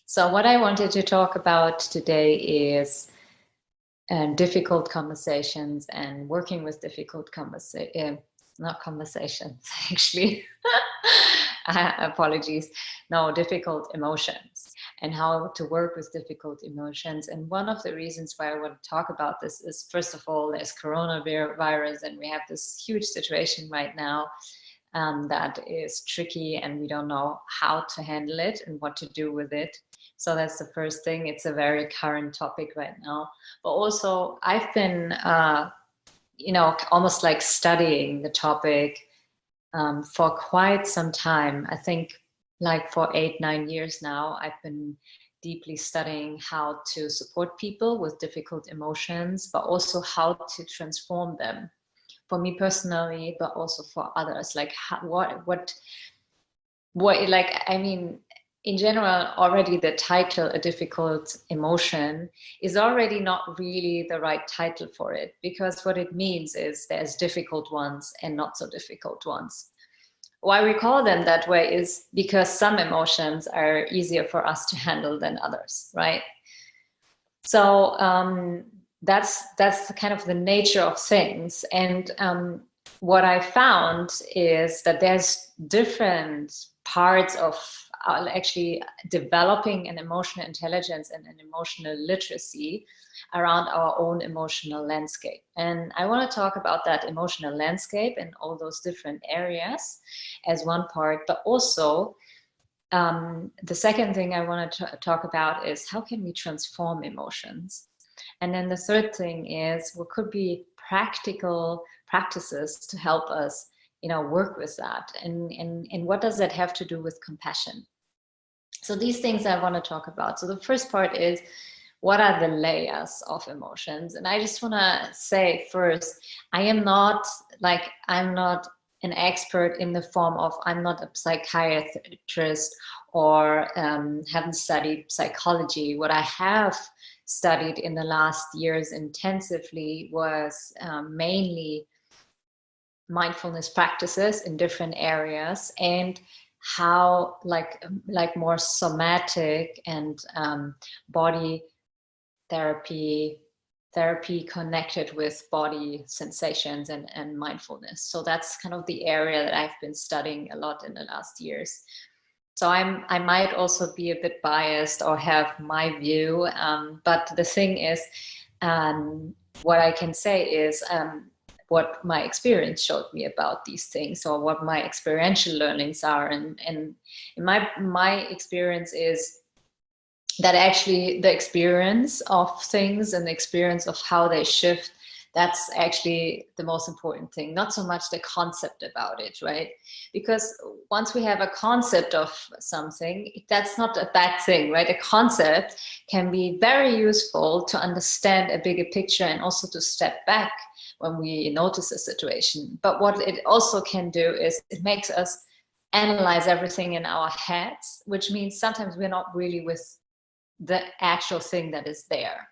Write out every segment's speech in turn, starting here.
So what I wanted to talk about today is difficult conversations and working with difficult not conversations, actually. Apologies. No, difficult emotions and how to work with difficult emotions. And one of the reasons why I want to talk about this is, first of all, there's coronavirus and we have this huge situation right now that is tricky and we don't know how to handle it and what to do with it. So that's the first thing. It's a very current topic right now. But also I've been, almost like studying the topic for quite some time. I think like for 8-9 years now, I've been deeply studying how to support people with difficult emotions, but also how to transform them. For me personally, but also for others, like in general, already the title, a difficult emotion, is already not really the right title for it, because what it means is there's difficult ones and not so difficult ones. Why we call them that way is because some emotions are easier for us to handle than others, right? So that's kind of the nature of things. And what I found is that there's different parts of actually developing an emotional intelligence and an emotional literacy around our own emotional landscape. And I want to talk about that emotional landscape and all those different areas as one part, but also the second thing I want to talk about is how can we transform emotions? And then the third thing is what could be practical practices to help us, work with that. And what does that have to do with compassion? So these things I want to talk about. So the first part is, what are the layers of emotions? And I just want to say first, I'm not an expert in the form of, I'm not a psychiatrist or haven't studied psychology. What I have studied in the last years intensively was mainly mindfulness practices in different areas, and how like more somatic and body therapy connected with body sensations and mindfulness. So that's kind of the area that I've been studying a lot in the last years. So I might also be a bit biased or have my view, but the thing is, what I can say is what my experience showed me about these things, or what my experiential learnings are. And my experience is that actually the experience of things and the experience of how they shift, that's actually the most important thing, not so much the concept about it, right? Because once we have a concept of something, that's not a bad thing, right? A concept can be very useful to understand a bigger picture and also to step back when we notice a situation. But what it also can do is it makes us analyze everything in our heads, which means sometimes we're not really with the actual thing that is there.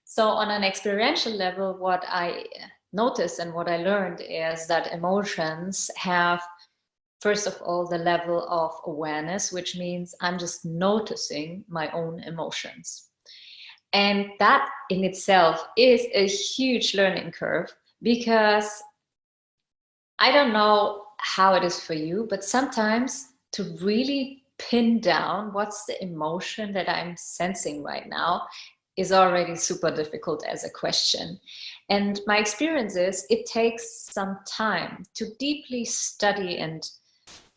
So on an experiential level, what I noticed and what I learned is that emotions have, first of all, the level of awareness, which means I'm just noticing my own emotions. And that in itself is a huge learning curve, because I don't know how it is for you, but sometimes to really pin down what's the emotion that I'm sensing right now is already super difficult as a question. And my experience is it takes some time to deeply study and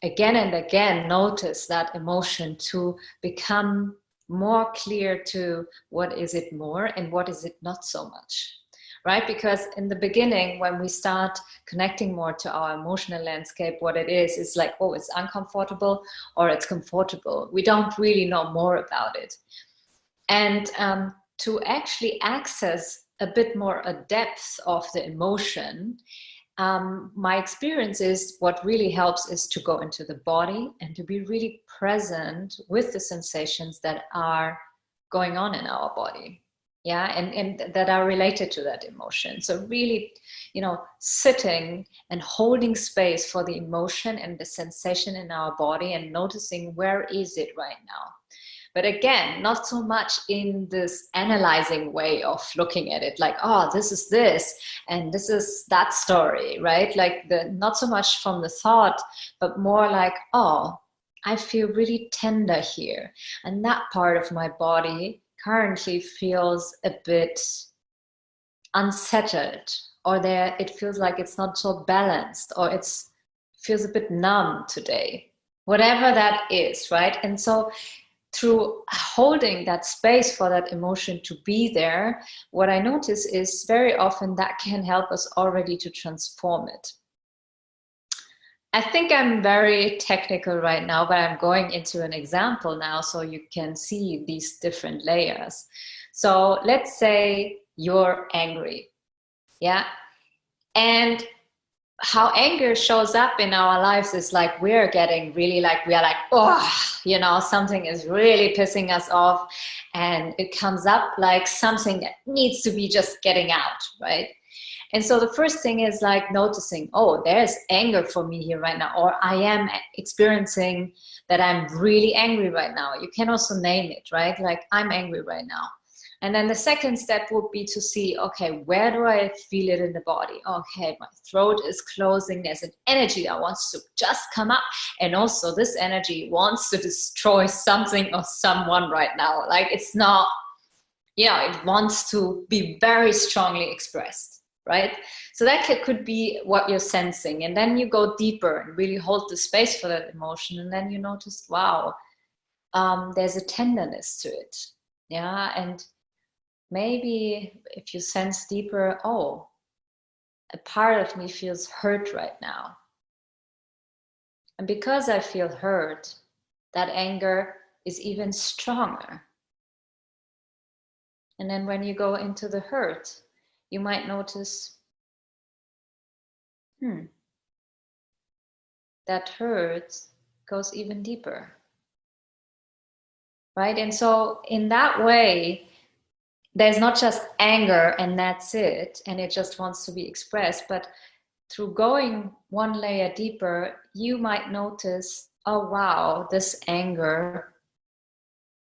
again notice that emotion to become more clear to what is it more and what is it not so much, right? Because in the beginning, when we start connecting more to our emotional landscape, what it is like, oh, it's uncomfortable or it's comfortable. We don't really know more about it. And to actually access a bit more a depth of the emotion, my experience is what really helps is to go into the body and to be really present with the sensations that are going on in our body. Yeah, and that are related to that emotion. So really, sitting and holding space for the emotion and the sensation in our body and noticing where is it right now. But again, not so much in this analyzing way of looking at it, like, oh, this is this and this is that story, right? Like not so much from the thought, but more like, oh, I feel really tender here. And that part of my body currently feels a bit unsettled, or there it feels like it's not so balanced, or it's feels a bit numb today, whatever that is, right? And so through holding that space for that emotion to be there, what I notice is very often that can help us already to transform it. I think I'm very technical right now, but I'm going into an example now so you can see these different layers. So let's say you're angry, yeah? And how anger shows up in our lives is like we're getting really like, we are like, oh, you know, something is really pissing us off, and it comes up like something that needs to be just getting out, right? And so the first thing is like noticing, oh, there's anger for me here right now, or I am experiencing that I'm really angry right now. You can also name it, right? Like, I'm angry right now. And then the second step would be to see, okay, where do I feel it in the body? Okay, my throat is closing. There's an energy that wants to just come up. And also this energy wants to destroy something or someone right now. Like, it's not, yeah, it wants to be very strongly expressed, right? So that could be what you're sensing. And then you go deeper and really hold the space for that emotion. And then you notice, wow, there's a tenderness to it. Yeah, and maybe if you sense deeper, oh, a part of me feels hurt right now. And because I feel hurt, that anger is even stronger. And then when you go into the hurt, you might notice, that hurt goes even deeper. Right? And so in that way, there's not just anger and that's it, and it just wants to be expressed, but through going one layer deeper, you might notice, oh wow, this anger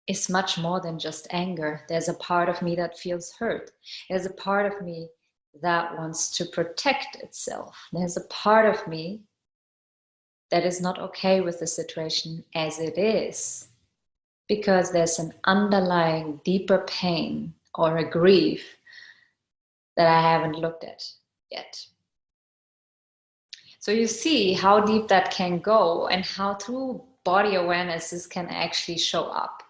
is much more than just anger. There's a part of me that feels hurt. There's a part of me that wants to protect itself. There's a part of me that is not okay with the situation as it is, because there's an underlying deeper pain or a grief that I haven't looked at yet. So you see how deep that can go, and how through body awareness this can actually show up.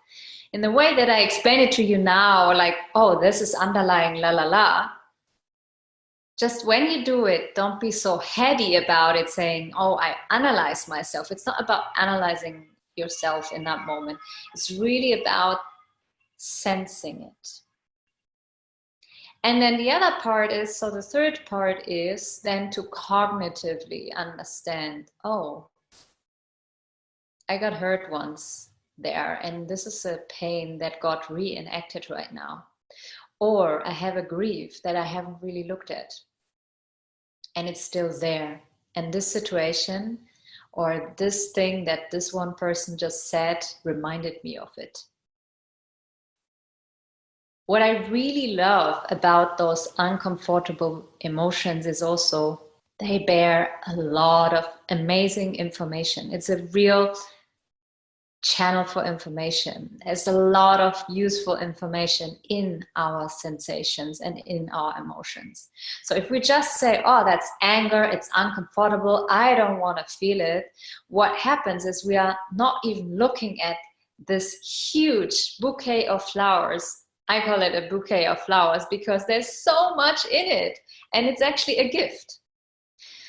In the way that I explain it to you now, like, oh, this is underlying la la la. Just when you do it, don't be so heady about it, saying, oh, I analyze myself. It's not about analyzing yourself in that moment. It's really about sensing it. And then the other part is, so the third part is then to cognitively understand, oh, I got hurt once there, and this is a pain that got reenacted right now. Or I have a grief that I haven't really looked at, and it's still there. And this situation or this thing that this one person just said reminded me of it. What I really love about those uncomfortable emotions is also they bear a lot of amazing information. It's a real channel for information. There's a lot of useful information in our sensations and in our emotions. So if we just say, oh, that's anger, it's uncomfortable, I don't want to feel it, what happens is we are not even looking at this huge bouquet of flowers. I call it a bouquet of flowers because there's so much in it, and it's actually a gift.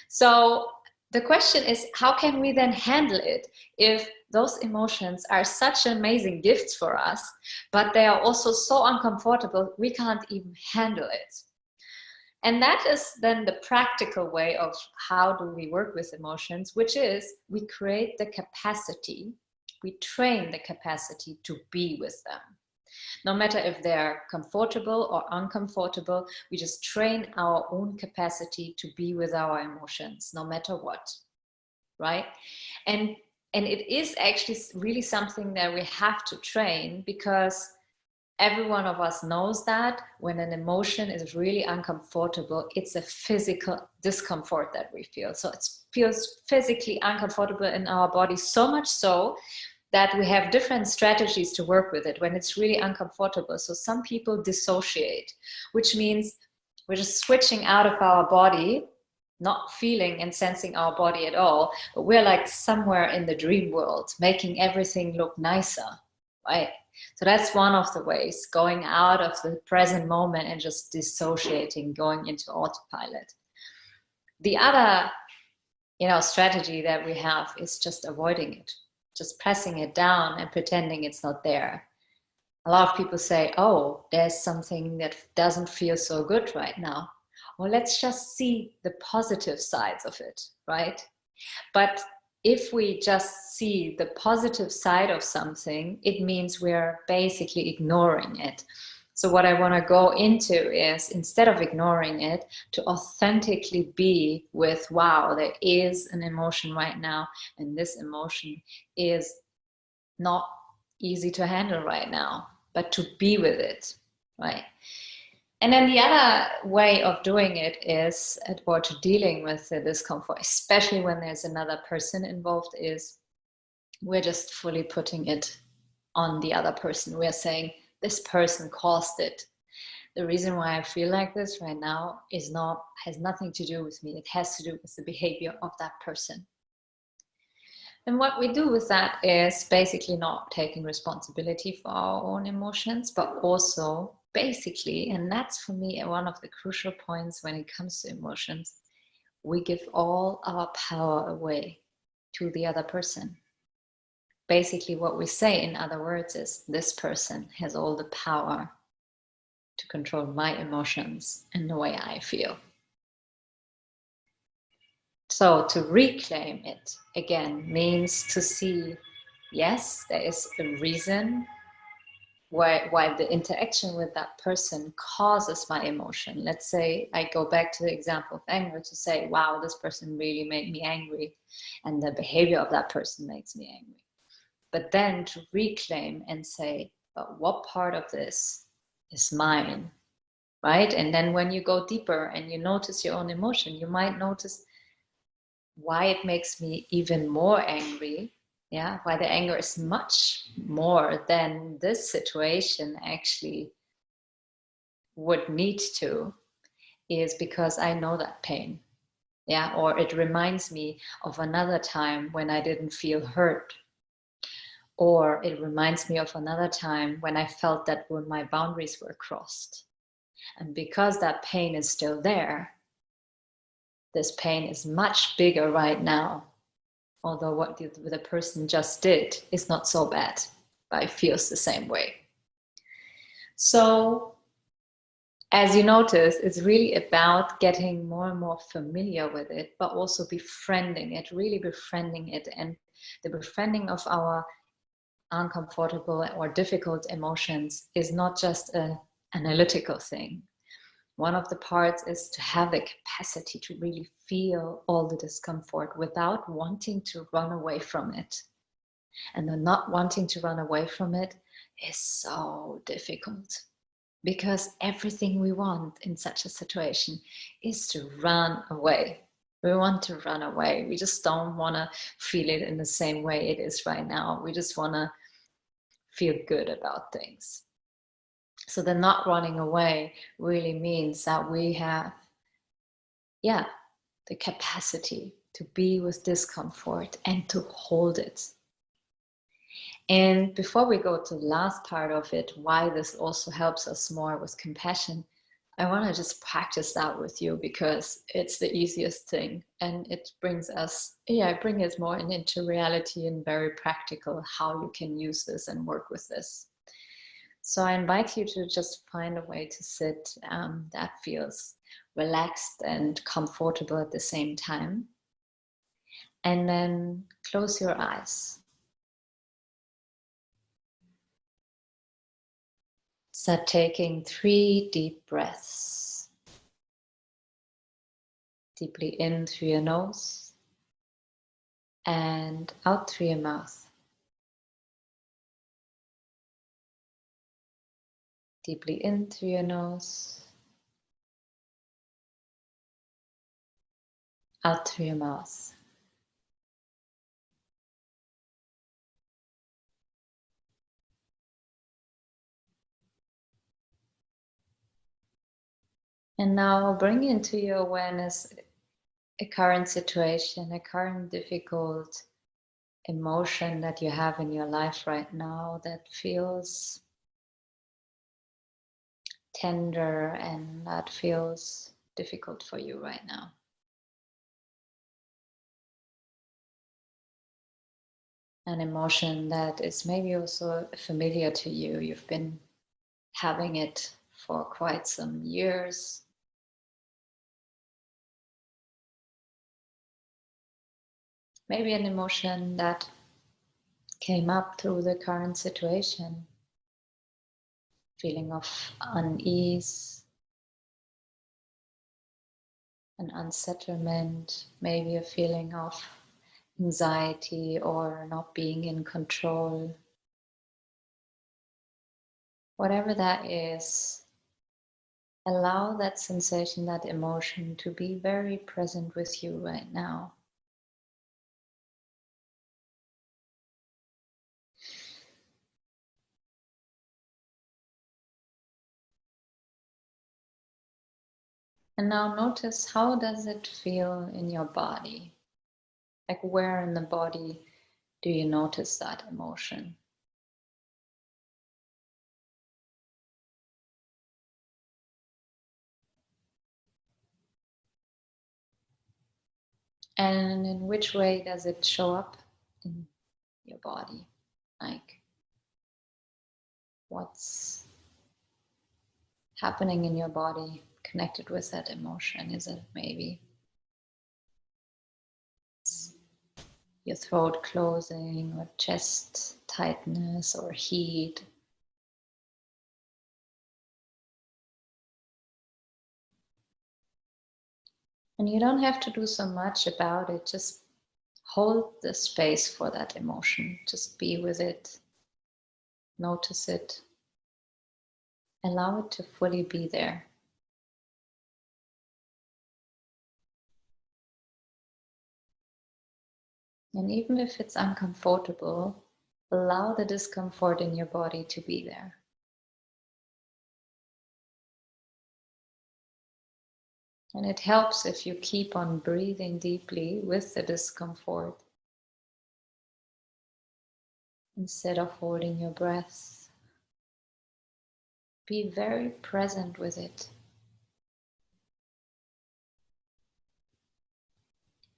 So the question is, how can we then handle it if those emotions are such amazing gifts for us, but they are also so uncomfortable, we can't even handle it? And that is then the practical way of how do we work with emotions, which is we create the capacity, we train the capacity to be with them. No matter if they're comfortable or uncomfortable, we just train our own capacity to be with our emotions, no matter what, right? And And it is actually really something that we have to train, because every one of us knows that when an emotion is really uncomfortable, it's a physical discomfort that we feel. So it feels physically uncomfortable in our body, so much so that we have different strategies to work with it when it's really uncomfortable. So some people dissociate, which means we're just switching out of our body, not feeling and sensing our body at all, but we're like somewhere in the dream world, making everything look nicer, right? So that's one of the ways, going out of the present moment and just dissociating, going into autopilot. The other, strategy that we have is just avoiding it, just pressing it down and pretending it's not there. A lot of people say, oh, there's something that doesn't feel so good right now. Well, let's just see the positive sides of it, right? But if we just see the positive side of something, it means we're basically ignoring it. So what I want to go into is, instead of ignoring it, to authentically be with, wow, there is an emotion right now, and this emotion is not easy to handle right now, but to be with it, right? And then the other way of doing it is, or to dealing with the discomfort, especially when there's another person involved, is we're just fully putting it on the other person. We're saying, this person caused it. The reason why I feel like this right now has nothing to do with me. It has to do with the behavior of that person. And what we do with that is basically not taking responsibility for our own emotions, but also basically, and that's for me one of the crucial points when it comes to emotions, we give all our power away to the other person. Basically what we say, in other words, is this person has all the power to control my emotions and the way I feel. So to reclaim it again means to see, yes, there is a reason why the interaction with that person causes my emotion. Let's say I go back to the example of anger, to say, wow, this person really made me angry, and the behavior of that person makes me angry. But then to reclaim and say, but what part of this is mine, right? And then when you go deeper and you notice your own emotion, you might notice why it makes me even more angry. Yeah, why the anger is much more than this situation actually would need to, is because I know that pain. Yeah, or it reminds me of another time when I didn't feel hurt. Or it reminds me of another time when I felt that when my boundaries were crossed. And because that pain is still there, this pain is much bigger right now. Although what the person just did is not so bad, but it feels the same way. So, as you notice, it's really about getting more and more familiar with it, but also befriending it, really befriending it. And the befriending of our uncomfortable or difficult emotions is not just an analytical thing. One of the parts is to have the capacity to really feel all the discomfort without wanting to run away from it. And the not wanting to run away from it is so difficult, because everything we want in such a situation is to run away. We want to run away. We just don't want to feel it in the same way it is right now. We just want to feel good about things. So the not running away really means that we have, the capacity to be with discomfort and to hold it. And before we go to the last part of it, why this also helps us more with compassion, I want to just practice that with you, because it's the easiest thing, and it brings us, bring us more into reality and very practical how you can use this and work with this. So I invite you to just find a way to sit that feels relaxed and comfortable at the same time. And then close your eyes. Start taking 3 deep breaths. Deeply in through your nose and out through your mouth. Deeply in through your nose, out through your mouth. And now bring into your awareness a current situation, a current difficult emotion that you have in your life right now that feels tender and that feels difficult for you right now. An emotion that is maybe also familiar to you. You've been having it for quite some years. Maybe an emotion that came up through the current situation. Feeling of unease, an unsettlement, maybe a feeling of anxiety or not being in control. Whatever that is, allow that sensation, that emotion to be very present with you right now. And now notice, how does it feel in your body? Like, where in the body do you notice that emotion? And in which way does it show up in your body? Like, what's happening in your body connected with that emotion? Is it maybe your throat closing, or chest tightness, or heat? And you don't have to do so much about it. Just hold the space for that emotion. Just be with it. Notice it. Allow it to fully be there. And even if it's uncomfortable, allow the discomfort in your body to be there. And it helps if you keep on breathing deeply with the discomfort instead of holding your breath. Be very present with it.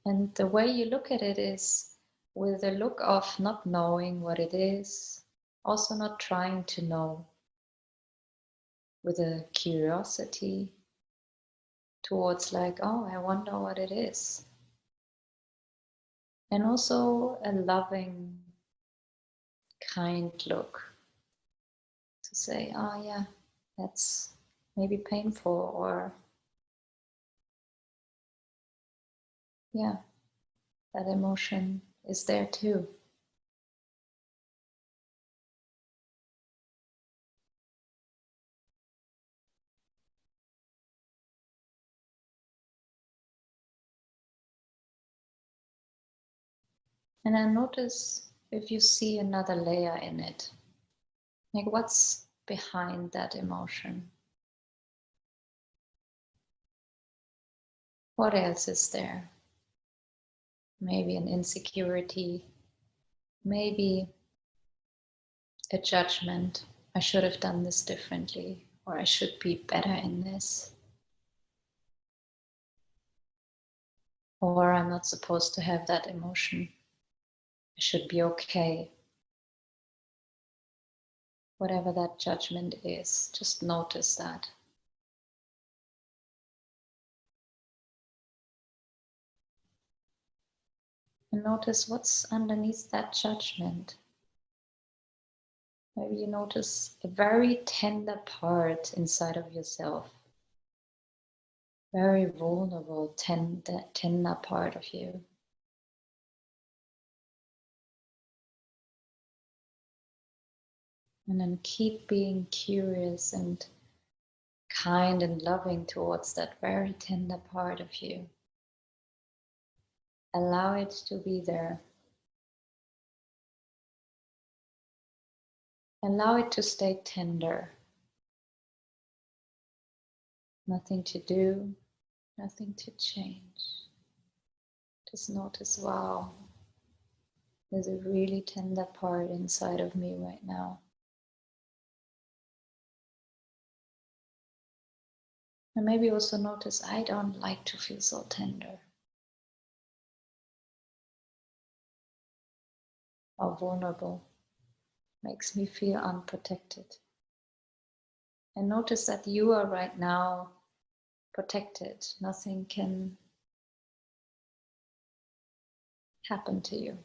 And the way you look at it is with a look of not knowing what it is, also not trying to know, with a curiosity towards, like, oh, I wonder what it is. And also a loving, kind look to say, oh yeah, that's maybe painful, or yeah, that emotion is there too. And then notice if you see another layer in it. Like, what's behind that emotion? What else is there? Maybe an insecurity, maybe a judgment. I should have done this differently, or I should be better in this. Or I'm not supposed to have that emotion. I should be okay. Whatever that judgment is, just notice that. And notice what's underneath that judgment. Maybe you notice a very tender part inside of yourself. Very vulnerable, tender part of you. And then keep being curious and kind and loving towards that very tender part of you. Allow it to be there. Allow it to stay tender. Nothing to do, nothing to change. Just notice, wow, there's a really tender part inside of me right now. And maybe also notice, I don't like to feel so tender or vulnerable. Makes me feel unprotected. And notice that you are right now protected. Nothing can happen to you.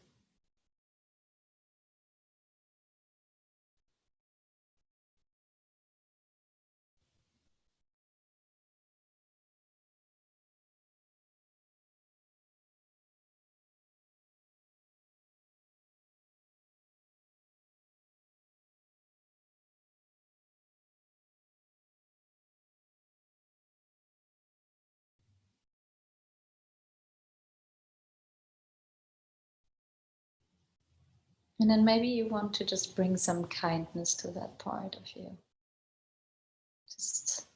And then maybe you want to just bring some kindness to that part of you. Just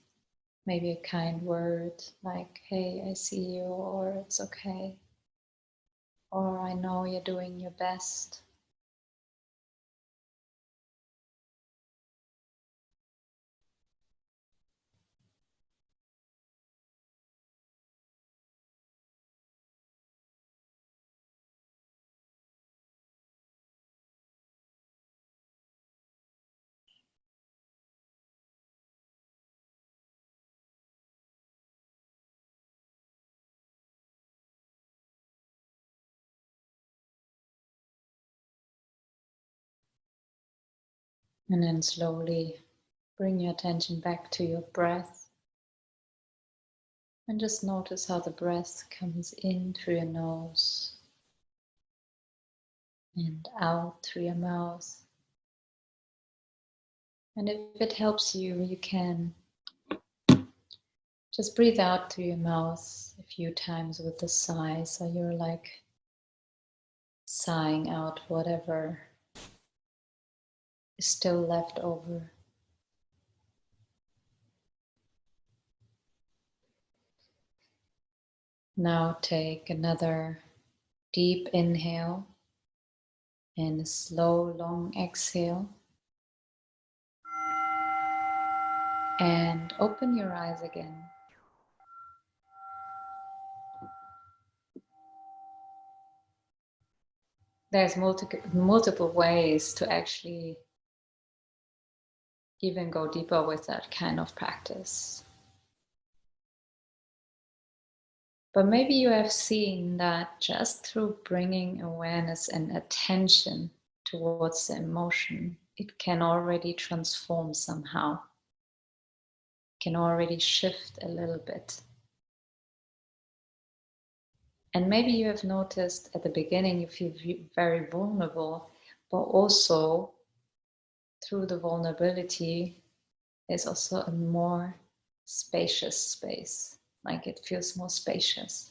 maybe a kind word like, hey, I see you, or it's okay, or I know you're doing your best. And then slowly bring your attention back to your breath. And just notice how the breath comes in through your nose and out through your mouth. And if it helps you, you can just breathe out through your mouth a few times with a sigh. So you're like sighing out whatever is still left over. Now take another deep inhale and a slow, long exhale. And open your eyes again. There's multiple ways to actually even go deeper with that kind of practice. But maybe you have seen that just through bringing awareness and attention towards the emotion, it can already transform somehow, can already shift a little bit. And maybe you have noticed at the beginning you feel very vulnerable, but also through the vulnerability there's also a more spacious space, like it feels more spacious.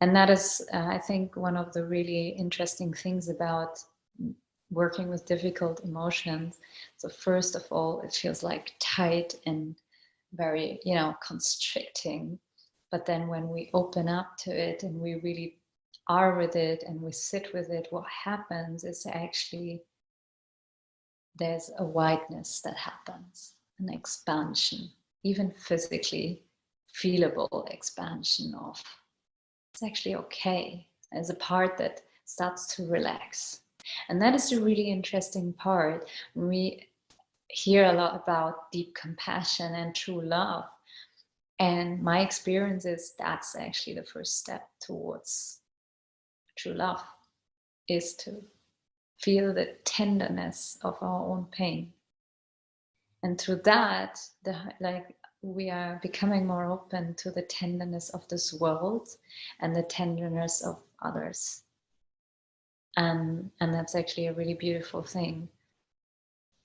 And that is, I think, one of the really interesting things about working with difficult emotions. So first of all, it feels like tight and very, constricting. But then when we open up to it and we really are with it and we sit with it, what happens is actually there's a wideness that happens, an expansion, even physically feelable expansion of it's actually okay, as a part that starts to relax. And that is the really interesting part. We hear a lot about deep compassion and true love. And my experience is that's actually the first step towards true love, is to feel the tenderness of our own pain. And through that, we are becoming more open to the tenderness of this world and the tenderness of others. And that's actually a really beautiful thing.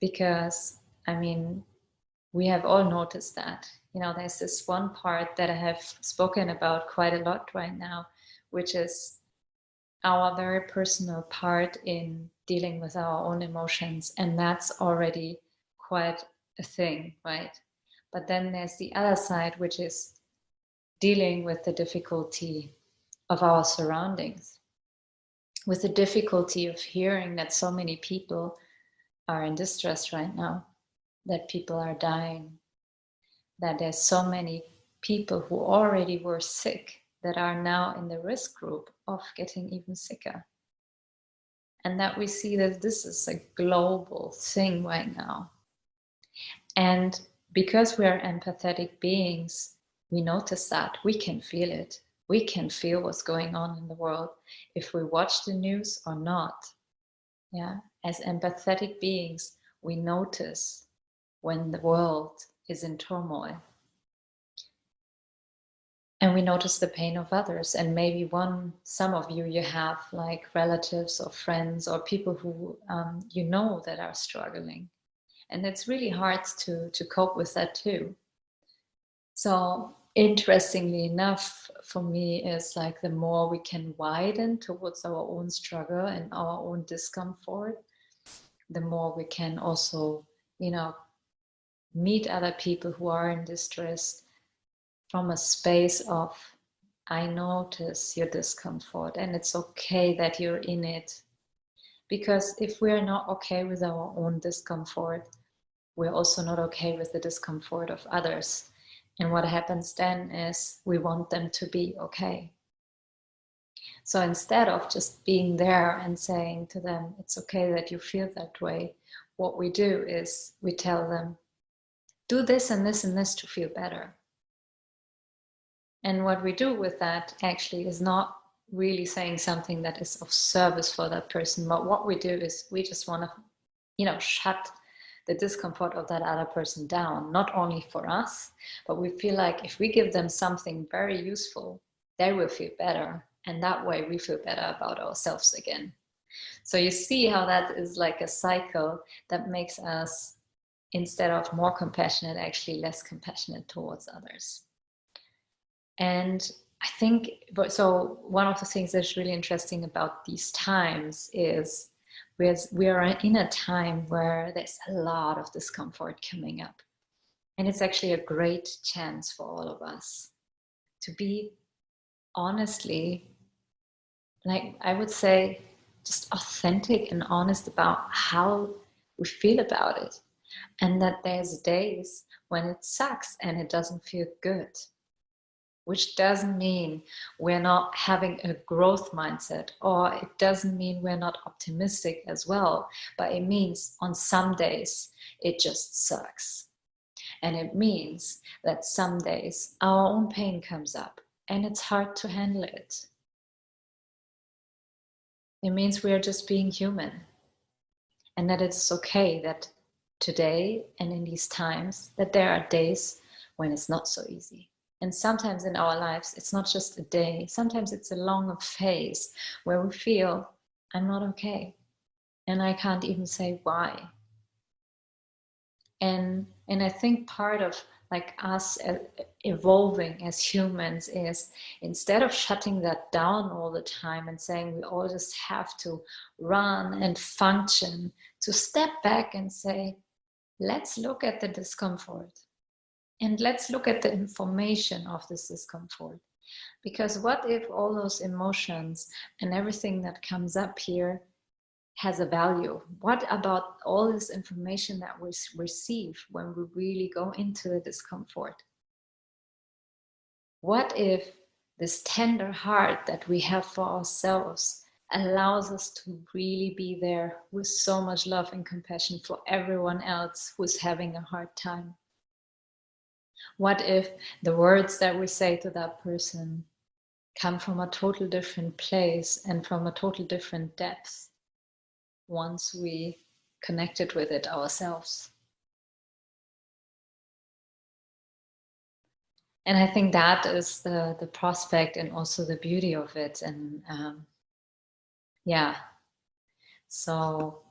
Because, I mean, we have all noticed that. You know, there's this one part that I have spoken about quite a lot right now, which is our very personal part in dealing with our own emotions. And that's already quite a thing, right? But then there's the other side, which is dealing with the difficulty of our surroundings, with the difficulty of hearing that so many people are in distress right now, that people are dying, that there's so many people who already were sick that are now in the risk group of getting even sicker. And that we see that this is a global thing right now. And because we are empathetic beings, we notice that, we can feel it. We can feel what's going on in the world if we watch the news or not. Yeah, as empathetic beings, we notice when the world is in turmoil. And we notice the pain of others. And maybe some of you have like relatives or friends or people who you know that are struggling. And it's really hard to cope with that too. So interestingly enough, for me, is like the more we can widen towards our own struggle and our own discomfort, the more we can also, you know, meet other people who are in distress from a space of, I notice your discomfort and it's okay that you're in it. Because if we're not okay with our own discomfort, we're also not okay with the discomfort of others. And what happens then is we want them to be okay. So instead of just being there and saying to them, it's okay that you feel that way, what we do is we tell them, do this and this and this to feel better. And what we do with that actually is not really saying something that is of service for that person, but what we do is we just want to, you know, shut the discomfort of that other person down, not only for us, but we feel like if we give them something very useful, they will feel better. And that way we feel better about ourselves again. So you see how that is like a cycle that makes us, instead of more compassionate, actually less compassionate towards others. And I think, so one of the things that's really interesting about these times is we are in a time where there's a lot of discomfort coming up. And it's actually a great chance for all of us to be honestly, like I would say, just authentic and honest about how we feel about it. And that there's days when it sucks and it doesn't feel good. Which doesn't mean we're not having a growth mindset, or it doesn't mean we're not optimistic as well, but it means on some days it just sucks. And it means that some days our own pain comes up and it's hard to handle it. It means we are just being human, and that it's okay that today and in these times that there are days when it's not so easy. And sometimes in our lives, it's not just a day. Sometimes it's a longer phase where we feel, I'm not okay. And I can't even say why. And I think part of like us evolving as humans is, instead of shutting that down all the time and saying we all just have to run and function, to step back and say, let's look at the discomfort. And let's look at the information of this discomfort. Because what if all those emotions and everything that comes up here has a value? What about all this information that we receive when we really go into the discomfort? What if this tender heart that we have for ourselves allows us to really be there with so much love and compassion for everyone else who's having a hard time? What if the words that we say to that person come from a total different place and from a total different depth once we connected with it ourselves? And I think that is the prospect and also the beauty of it. And yeah, so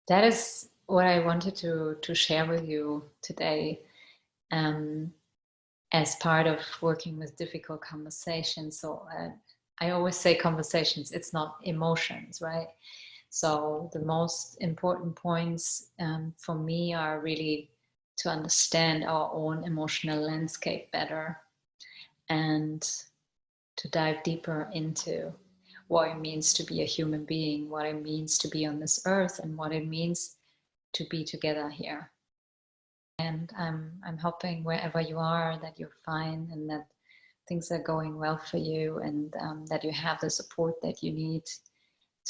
that is what I wanted to share with you today, as part of working with difficult conversations. So I always say conversations, it's not emotions, right? So the most important points for me are really to understand our own emotional landscape better and to dive deeper into what it means to be a human being, what it means to be on this earth, and what it means to be together here. And I'm hoping wherever you are that you're fine and that things are going well for you, and that you have the support that you need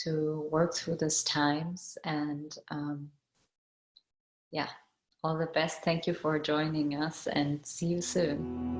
to work through these times. And yeah, all the best. Thank you for joining us, and see you soon.